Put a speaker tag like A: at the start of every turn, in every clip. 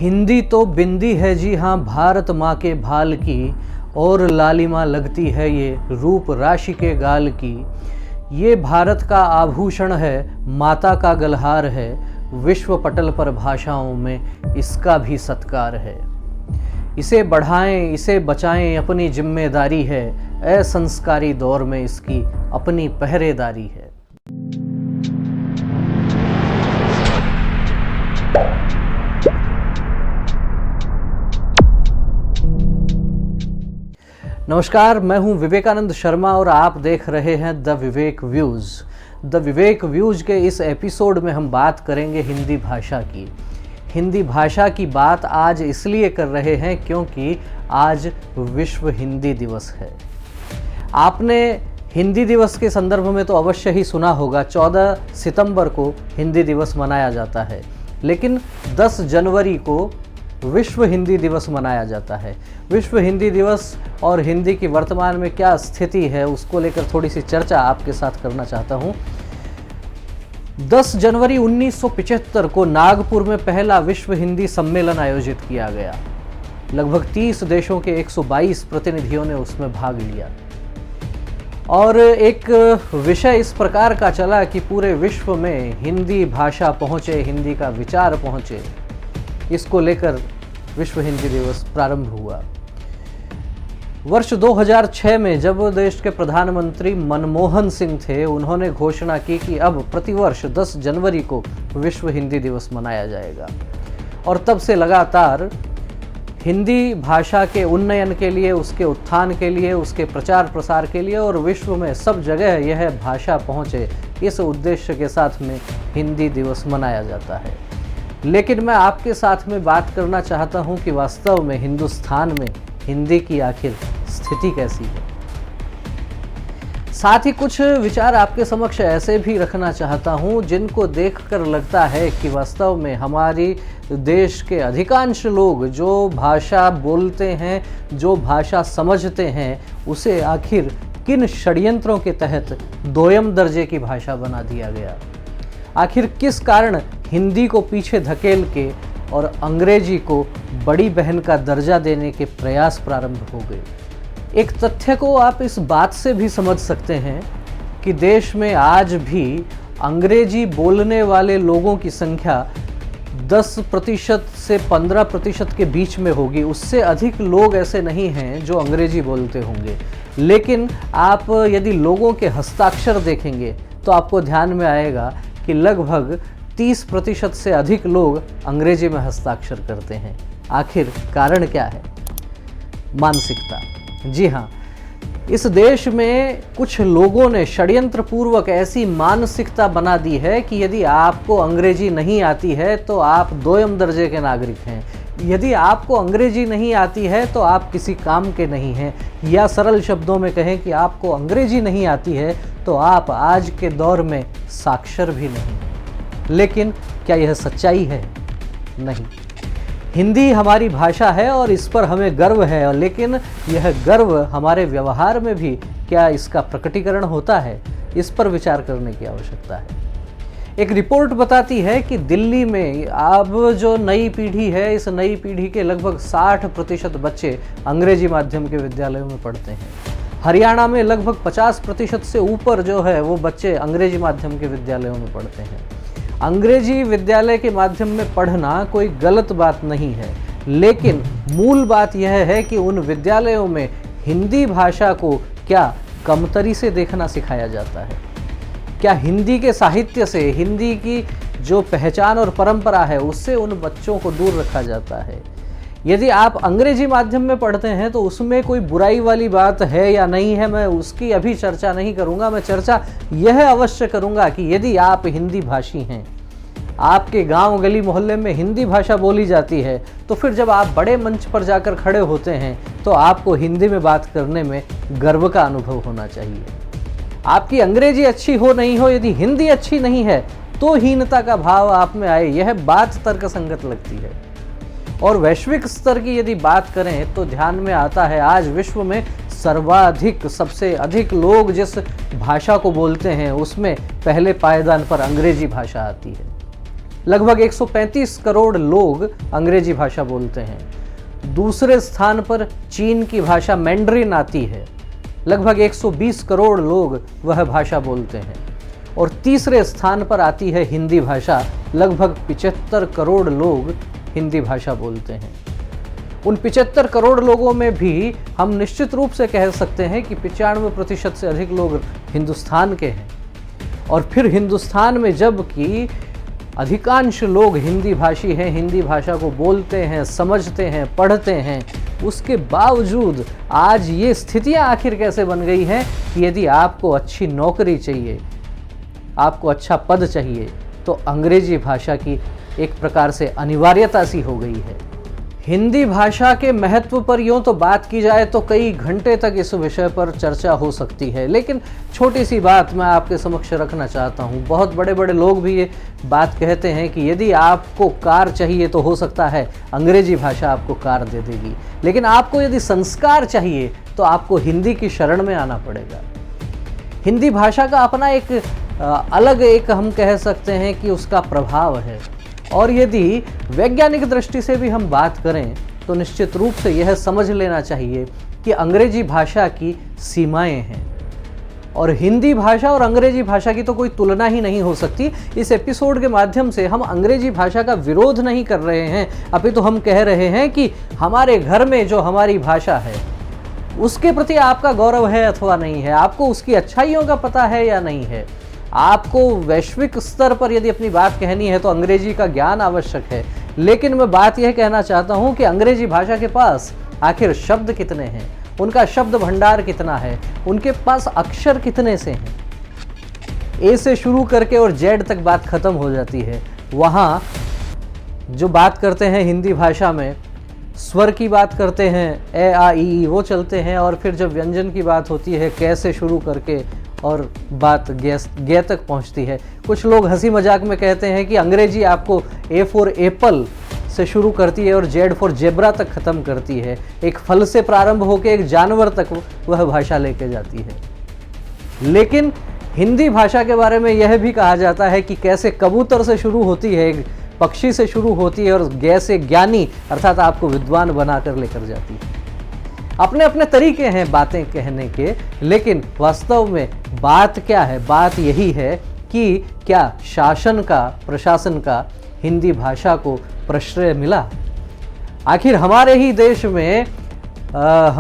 A: हिंदी तो बिंदी है जी हाँ भारत माँ के भाल की, और लालिमा लगती है ये रूप राशि के गाल की। ये भारत का आभूषण है, माता का गलहार है, विश्व पटल पर भाषाओं में इसका भी सत्कार है। इसे बढ़ाएं इसे बचाएं अपनी जिम्मेदारी है, असंस्कारी दौर में इसकी अपनी पहरेदारी है। नमस्कार, मैं हूं विवेकानंद शर्मा और आप देख रहे हैं the Vivek views. The Vivek views के इस एपिसोड में हम बात करेंगे हिंदी भाषा की। हिंदी भाषा की बात आज इसलिए कर रहे हैं क्योंकि आज विश्व हिंदी दिवस है। आपने हिंदी दिवस के संदर्भ में तो अवश्य ही सुना होगा, 14 सितंबर को हिंदी दिवस मनाया जाता है, लेकिन 10 जनवरी को विश्व हिंदी दिवस मनाया जाता है। विश्व हिंदी दिवस और हिंदी की वर्तमान में क्या स्थिति है उसको लेकर थोड़ी सी चर्चा आपके साथ करना चाहता हूँ। 10 जनवरी 1975 को नागपुर में पहला विश्व हिंदी सम्मेलन आयोजित किया गया। लगभग 30 देशों के 122 प्रतिनिधियों ने उसमें भाग लिया और एक विषय इस प्रकार का चला कि पूरे विश्व में हिंदी भाषा पहुँचे, हिंदी का विचार पहुँचे। इसको लेकर विश्व हिंदी दिवस प्रारंभ हुआ। वर्ष 2006 में जब देश के प्रधानमंत्री मनमोहन सिंह थे, उन्होंने घोषणा की कि अब प्रतिवर्ष 10 जनवरी को विश्व हिंदी दिवस मनाया जाएगा। और तब से लगातार हिंदी भाषा के उन्नयन के लिए, उसके उत्थान के लिए, उसके प्रचार प्रसार के लिए और विश्व में सब जगह यह भाषा पहुँचे, इस उद्देश्य के साथ में हिंदी दिवस मनाया जाता है। लेकिन मैं आपके साथ में बात करना चाहता हूं कि वास्तव में हिंदुस्तान में हिंदी की आखिर स्थिति कैसी है। साथ ही कुछ विचार आपके समक्ष ऐसे भी रखना चाहता हूं जिनको देखकर लगता है कि वास्तव में हमारी देश के अधिकांश लोग जो भाषा बोलते हैं, जो भाषा समझते हैं, उसे आखिर किन षड्यंत्रों के तहत दोयम दर्जे की भाषा बना दिया गया। आखिर किस कारण हिंदी को पीछे धकेल के और अंग्रेजी को बड़ी बहन का दर्जा देने के प्रयास प्रारंभ हो गए। एक तथ्य को आप इस बात से भी समझ सकते हैं कि देश में आज भी अंग्रेजी बोलने वाले लोगों की संख्या 10% से 15% के बीच में होगी। उससे अधिक लोग ऐसे नहीं हैं जो अंग्रेजी बोलते होंगे। लेकिन आप यदि लोगों के हस्ताक्षर देखेंगे तो आपको ध्यान में आएगा कि लगभग 30% से अधिक लोग अंग्रेजी में हस्ताक्षर करते हैं। आखिर कारण क्या है? मानसिकता। जी हाँ, इस देश में कुछ लोगों ने षड्यंत्र पूर्वक ऐसी मानसिकता बना दी है कि यदि आपको अंग्रेजी नहीं आती है तो आप दोयम दर्जे के नागरिक हैं। यदि आपको अंग्रेजी नहीं आती है तो आप किसी काम के नहीं हैं, या सरल शब्दों में कहें कि आपको अंग्रेजी नहीं आती है तो आप आज के दौर में साक्षर भी नहीं। लेकिन क्या यह सच्चाई है? नहीं। हिंदी हमारी भाषा है और इस पर हमें गर्व है, लेकिन यह गर्व हमारे व्यवहार में भी क्या इसका प्रकटीकरण होता है? इस पर विचार करने की आवश्यकता है। एक रिपोर्ट बताती है कि दिल्ली में अब जो नई पीढ़ी है, इस नई पीढ़ी के लगभग 60% बच्चे अंग्रेजी माध्यम के विद्यालयों में पढ़ते हैं। हरियाणा में लगभग 50% से ऊपर जो है वो बच्चे अंग्रेजी माध्यम के विद्यालयों में पढ़ते हैं। अंग्रेजी विद्यालय के माध्यम में पढ़ना कोई गलत बात नहीं है, लेकिन मूल बात यह है कि उन विद्यालयों में हिंदी भाषा को क्या कमतरी से देखना सिखाया जाता है? क्या हिंदी के साहित्य से, हिंदी की जो पहचान और परंपरा है, उससे उन बच्चों को दूर रखा जाता है? यदि आप अंग्रेजी माध्यम में पढ़ते हैं तो उसमें कोई बुराई वाली बात है या नहीं है, मैं उसकी अभी चर्चा नहीं करूंगा। मैं चर्चा यह अवश्य करूंगा कि यदि आप हिंदी भाषी हैं, आपके गांव गली मोहल्ले में हिंदी भाषा बोली जाती है, तो फिर जब आप बड़े मंच पर जाकर खड़े होते हैं तो आपको हिंदी में बात करने में गर्व का अनुभव होना चाहिए। आपकी अंग्रेजी अच्छी हो नहीं हो, यदि हिंदी अच्छी नहीं है तो हीनता का भाव आप में आए, यह बात तर्कसंगत लगती है। और वैश्विक स्तर की यदि बात करें तो ध्यान में आता है आज विश्व में सर्वाधिक, सबसे अधिक लोग जिस भाषा को बोलते हैं उसमें पहले पायदान पर अंग्रेजी भाषा आती है। लगभग 135 करोड़ लोग अंग्रेजी भाषा बोलते हैं। दूसरे स्थान पर चीन की भाषा मैंड्रिन आती है, लगभग 120 करोड़ लोग वह भाषा बोलते हैं। और तीसरे स्थान पर आती है हिंदी भाषा, लगभग 75 करोड़ लोग हिंदी भाषा बोलते हैं। उन 75 करोड़ लोगों में भी हम निश्चित रूप से कह सकते हैं कि 95% से अधिक लोग हिंदुस्तान के हैं। और फिर हिंदुस्तान में जबकि अधिकांश लोग हिंदी भाषी हैं, हिंदी भाषा को बोलते हैं, समझते हैं, पढ़ते हैं, उसके बावजूद आज ये स्थितियां आखिर कैसे बन गई हैं कि यदि आपको अच्छी नौकरी चाहिए, आपको अच्छा पद चाहिए, तो अंग्रेजी भाषा की एक प्रकार से अनिवार्यता सी हो गई है। हिंदी भाषा के महत्व पर यूँ तो बात की जाए तो कई घंटे तक इस विषय पर चर्चा हो सकती है, लेकिन छोटी सी बात मैं आपके समक्ष रखना चाहता हूँ। बहुत बड़े बड़े लोग भी ये बात कहते हैं कि यदि आपको कार चाहिए तो हो सकता है अंग्रेजी भाषा आपको कार दे देगी, लेकिन आपको यदि संस्कार चाहिए तो आपको हिंदी की शरण में आना पड़ेगा। हिंदी भाषा का अपना एक अलग एक हम कह सकते हैं कि उसका प्रभाव है। और यदि वैज्ञानिक दृष्टि से भी हम बात करें तो निश्चित रूप से यह समझ लेना चाहिए कि अंग्रेजी भाषा की सीमाएं हैं और हिंदी भाषा और अंग्रेजी भाषा की तो कोई तुलना ही नहीं हो सकती। इस एपिसोड के माध्यम से हम अंग्रेजी भाषा का विरोध नहीं कर रहे हैं, अपितु हम कह रहे हैं कि हमारे घर में जो हमारी भाषा है उसके प्रति आपका गौरव है अथवा नहीं है, आपको उसकी अच्छाइयों का पता है या नहीं है। आपको वैश्विक स्तर पर यदि अपनी बात कहनी है तो अंग्रेजी का ज्ञान आवश्यक है, लेकिन मैं बात यह कहना चाहता हूं कि अंग्रेजी भाषा के पास आखिर शब्द कितने हैं, उनका शब्द भंडार कितना है, उनके पास अक्षर कितने से हैं। ए से शुरू करके और जेड तक बात खत्म हो जाती है। वहाँ जो बात करते हैं हिंदी भाषा में स्वर की बात करते हैं, ए आ ई वो चलते हैं, और फिर जब व्यंजन की बात होती है कै से शुरू करके और बात गे तक पहुंचती है। कुछ लोग हंसी मजाक में कहते हैं कि अंग्रेजी आपको ए फॉर एप्पल से शुरू करती है और जेड फॉर जेब्रा तक ख़त्म करती है। एक फल से प्रारंभ होकर एक जानवर तक वह भाषा लेके जाती है। लेकिन हिंदी भाषा के बारे में यह भी कहा जाता है कि कैसे कबूतर से शुरू होती है, एक पक्षी से शुरू होती है और गे से ज्ञानी अर्थात आपको विद्वान बनाकर लेकर जाती है। अपने अपने तरीके हैं बातें कहने के, लेकिन वास्तव में बात क्या है? बात यही है कि क्या शासन का, प्रशासन का हिंदी भाषा को प्रश्रय मिला? आखिर हमारे ही देश में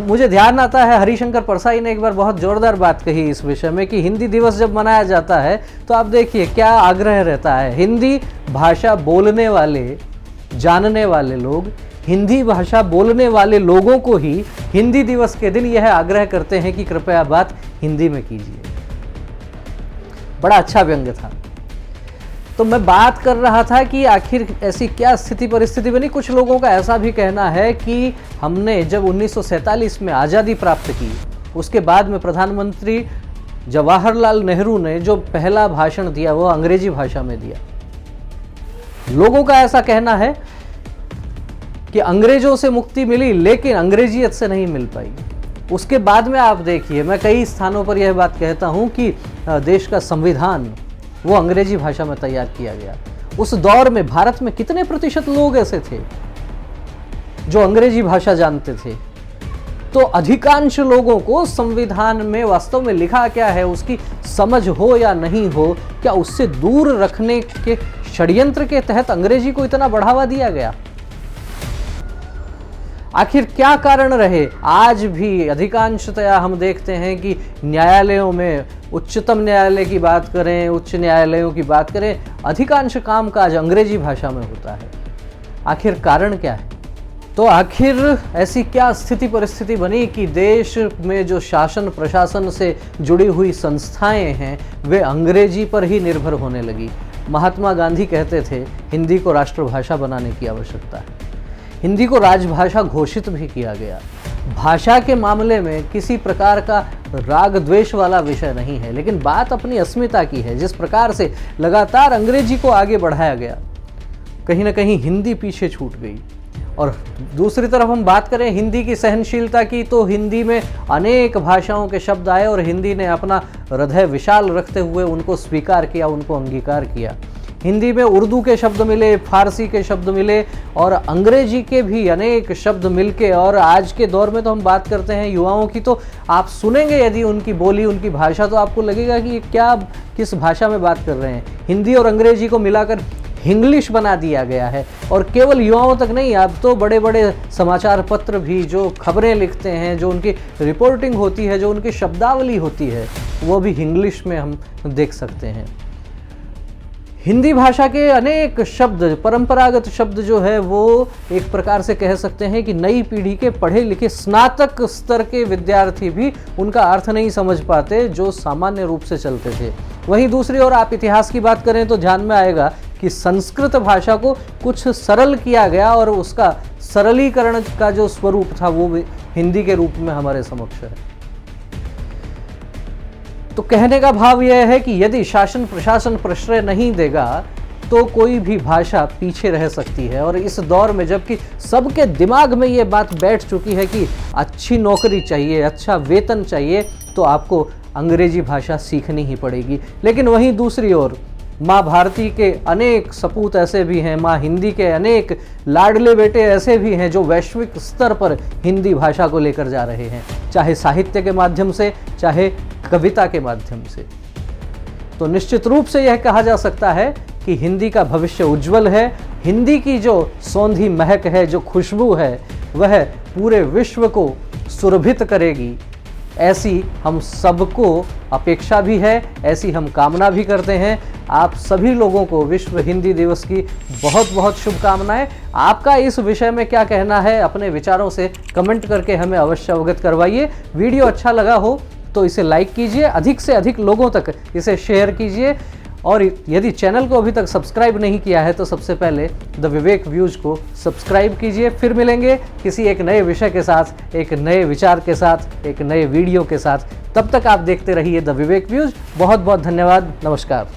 A: मुझे ध्यान आता है हरिशंकर परसाई ने एक बार बहुत जोरदार बात कही इस विषय में कि हिंदी दिवस जब मनाया जाता है तो आप देखिए क्या आग्रह रहता है। हिंदी भाषा बोलने वाले, जानने वाले लोग हिंदी भाषा बोलने वाले लोगों को ही हिंदी दिवस के दिन यह आग्रह करते हैं कि कृपया बात हिंदी में कीजिए। बड़ा अच्छा व्यंग्य था। तो मैं बात कर रहा था कि आखिर ऐसी क्या स्थिति परिस्थिति बनी। कुछ लोगों का ऐसा भी कहना है कि हमने जब 1947 में आज़ादी प्राप्त की, उसके बाद में प्रधानमंत्री जवाहरलाल नेहरू ने जो पहला भाषण दिया वो अंग्रेजी भाषा में दिया। लोगों का ऐसा कहना है कि अंग्रेजों से मुक्ति मिली लेकिन अंग्रेजियत से नहीं मिल पाई। उसके बाद में आप देखिए, मैं कई स्थानों पर यह बात कहता हूं कि देश का संविधान वो अंग्रेजी भाषा में तैयार किया गया। उस दौर में भारत में कितने प्रतिशत लोग ऐसे थे जो अंग्रेजी भाषा जानते थे? तो अधिकांश लोगों को संविधान में वास्तव में लिखा क्या है उसकी समझ हो या नहीं हो, क्या उससे दूर रखने के षड्यंत्र के तहत अंग्रेजी को इतना बढ़ावा दिया गया? आखिर क्या कारण रहे? आज भी अधिकांशतया हम देखते हैं कि न्यायालयों में, उच्चतम न्यायालय की बात करें, उच्च न्यायालयों की बात करें, अधिकांश कामकाज अंग्रेजी भाषा में होता है। आखिर कारण क्या है? तो आखिर ऐसी क्या स्थिति परिस्थिति बनी कि देश में जो शासन प्रशासन से जुड़ी हुई संस्थाएं हैं वे अंग्रेजी पर ही निर्भर होने लगी। महात्मा गांधी कहते थे हिंदी को राष्ट्रभाषा बनाने की आवश्यकता है। हिंदी को राजभाषा घोषित भी किया गया। भाषा के मामले में किसी प्रकार का राग द्वेष वाला विषय नहीं है, लेकिन बात अपनी अस्मिता की है। जिस प्रकार से लगातार अंग्रेजी को आगे बढ़ाया गया, कहीं ना कहीं हिंदी पीछे छूट गई। और दूसरी तरफ हम बात करें हिंदी की सहनशीलता की, तो हिंदी में अनेक भाषाओं के शब्द आए और हिंदी ने अपना हृदय विशाल रखते हुए उनको स्वीकार किया, उनको अंगीकार किया। हिंदी में उर्दू के शब्द मिले, फारसी के शब्द मिले और अंग्रेजी के भी अनेक शब्द मिलके, और आज के दौर में तो हम बात करते हैं युवाओं की, तो आप सुनेंगे यदि उनकी बोली, उनकी भाषा, तो आपको लगेगा कि ये क्या, किस भाषा में बात कर रहे हैं। हिंदी और अंग्रेजी को मिलाकर हिंग्लिश बना दिया गया है। और केवल युवाओं तक नहीं, अब तो बड़े बड़े समाचार पत्र भी जो खबरें लिखते हैं, जो उनकी रिपोर्टिंग होती है, जो उनकी शब्दावली होती है, वो भी हिंग्लिश में हम देख सकते हैं। हिंदी भाषा के अनेक शब्द, परंपरागत शब्द जो है वो एक प्रकार से कह सकते हैं कि नई पीढ़ी के पढ़े लिखे स्नातक स्तर के विद्यार्थी भी उनका अर्थ नहीं समझ पाते जो सामान्य रूप से चलते थे। वहीं दूसरी ओर आप इतिहास की बात करें तो ध्यान में आएगा कि संस्कृत भाषा को कुछ सरल किया गया और उसका सरलीकरण का जो स्वरूप था वो भी हिंदी के रूप में हमारे समक्ष है। तो कहने का भाव यह है कि यदि शासन प्रशासन प्रश्रय नहीं देगा तो कोई भी भाषा पीछे रह सकती है। और इस दौर में जबकि सबके दिमाग में ये बात बैठ चुकी है कि अच्छी नौकरी चाहिए, अच्छा वेतन चाहिए, तो आपको अंग्रेजी भाषा सीखनी ही पड़ेगी। लेकिन वहीं दूसरी ओर माँ भारती के अनेक सपूत ऐसे भी हैं, माँ हिंदी के अनेक लाडले बेटे ऐसे भी हैं जो वैश्विक स्तर पर हिंदी भाषा को लेकर जा रहे हैं, चाहे साहित्य के माध्यम से, चाहे कविता के माध्यम से। तो निश्चित रूप से यह कहा जा सकता है कि हिंदी का भविष्य उज्जवल है। हिंदी की जो सौंधी महक है, जो खुशबू है, वह पूरे विश्व को सुरभित करेगी, ऐसी हम सबको अपेक्षा भी है, ऐसी हम कामना भी करते हैं। आप सभी लोगों को विश्व हिंदी दिवस की बहुत बहुत शुभकामनाएं। आपका इस विषय में क्या कहना है, अपने विचारों से कमेंट करके हमें अवश्य अवगत करवाइए। वीडियो अच्छा लगा हो तो इसे लाइक कीजिए, अधिक से अधिक लोगों तक इसे शेयर कीजिए, और यदि चैनल को अभी तक सब्सक्राइब नहीं किया है तो सबसे पहले द विवेक व्यूज को सब्सक्राइब कीजिए। फिर मिलेंगे किसी एक नए विषय के साथ, एक नए विचार के साथ, एक नए वीडियो के साथ। तब तक आप देखते रहिए द विवेक व्यूज। बहुत बहुत धन्यवाद। नमस्कार।